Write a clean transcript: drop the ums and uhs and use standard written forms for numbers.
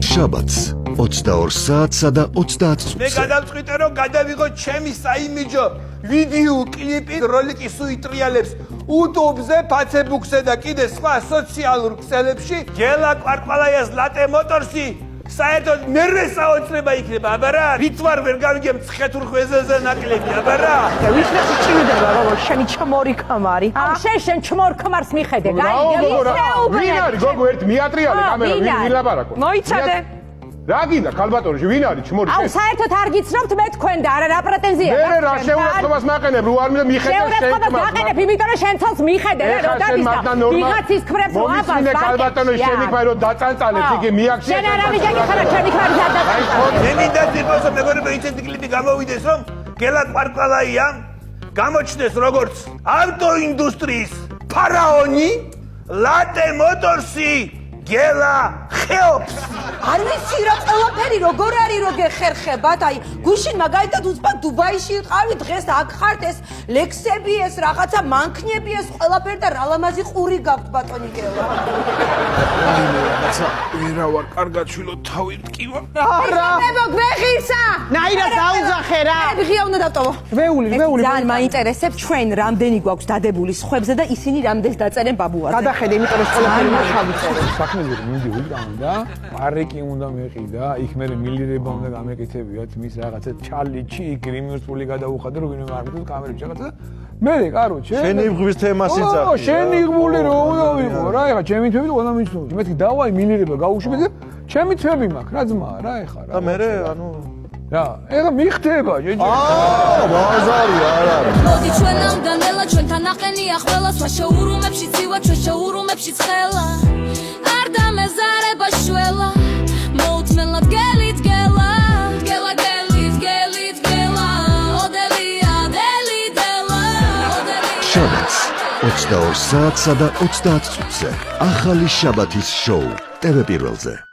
შაბათს 22 საათსა და 30 წუთზე. მე გადავწყვიტე რომ გადავიღოთ ჩემი საიმიჯო ვიდეო კლიპი როლიკის უიტრიალებს YouTube-ზე, Facebook-ზე და კიდე სხვა სოციალურ ქსელებში გელა კვარკვალაიას ლატე მოტორსი საერთოდ მერე საოცრება იქნება, აბა რა, ვით ვარ ვერ გავიგებ ცხეთურ ხვეზეზე ნაკლები, აბა რა. ვიშნეს ჭირდება როგორ შენი ჩმორი კამარი. შენ ჩმორ ქმარს მიხედე, ვინ არის გოგო ერთ მიატრიალე კამერა ვინ ლაპარაკობს? მოიცადე. რა გინდა ქალბატონი ვინ არის ჩმორი? აუ საერთოდ არ გიცნობთ მე თქვენ და არა რა პრეტენზია მე რა შეურაცხყოფას მაყენებ რო არ მინდა მიხედე შენ შეურაცხყოფას მაყენებ იმიტომ რომ შენ თავს მიხედე რა რო დადის და ვიღაცის ქმრებს ვაბას მომისმინე ქალბატონი შენი ქვაი რო დაწანწალებს იგი მიაქცია შენ არ ამიჯაგი ხარა ჩემი ქმარი დაწანწალებს მე მინდა ძირფოსო მეგობრებო იცით კლიპი გამოვიდეს რომ გელა კვარკვალაია გამოჩნდეს როგორც ავტოინდუსტრიის ფარაონი ლატე მოტორსი გელა ხეობს არ ვიცი რა ყველაფერი როგორ არის რო გეხერხებათ აი გუშინ მაგალითად უცბად დუბაიში ვიყავი დღეს აქ ხართ ეს ლექსები ეს რაღაცა მანქნები ეს ყველაფერი და რა ლამაზი ყური გაქვთ ბატონი გელა რაცა ვერა ვარ კარგად შვილო თავი მტკივა არა გვეხისა ნაირა დაუძახე რა ღია უნდა დატოვო ვეული ძალიან მაინტერესებს ჩვენ რამდენი გვაქვს დადებული სხვებზე და ისინი რამდენს დაწერენ ბაბუაზე გადახედე იმიტომ რომ ყველაფერი მოხალისე საქმეზე მინდი ვიტანდა პარიკი უნდა მეყიდა იქ მე მილირება უნდა გამეკეთებიათ მის რაღაცა ჩალიჩი გრიმირსული გადაუხადე რომ ვინმე არ მეთქოს კამერებში რაღაცა მე კაროჩე შენი იღბვის თემას იძახი შენი იღბული რო უნდა ვიყო რა ეხა ჩემი თვები ყველა მიცნობს მეთქი დავაი მილირება გაუშვიდე ჩემი თვები მაქვს რა ძმა რა ეხა რა და მე ანუ რა ეხა მიხდება ჯეჯე ბაზარი არ არის მოდი ჩვენამდე ნელა ჩვენთან აყენია ყველა სხვა შეურუმებში ცივა ჩვენ შეურუმებში ცხელა არ დამეზარება შველა მოუთმენლად გელით გელა გელა გელით გელით გელა ოდელია დელი დელა შაბათს 22 საათსა და 30 წუთზე ახალი შაბათის შოუ TV პირველზე.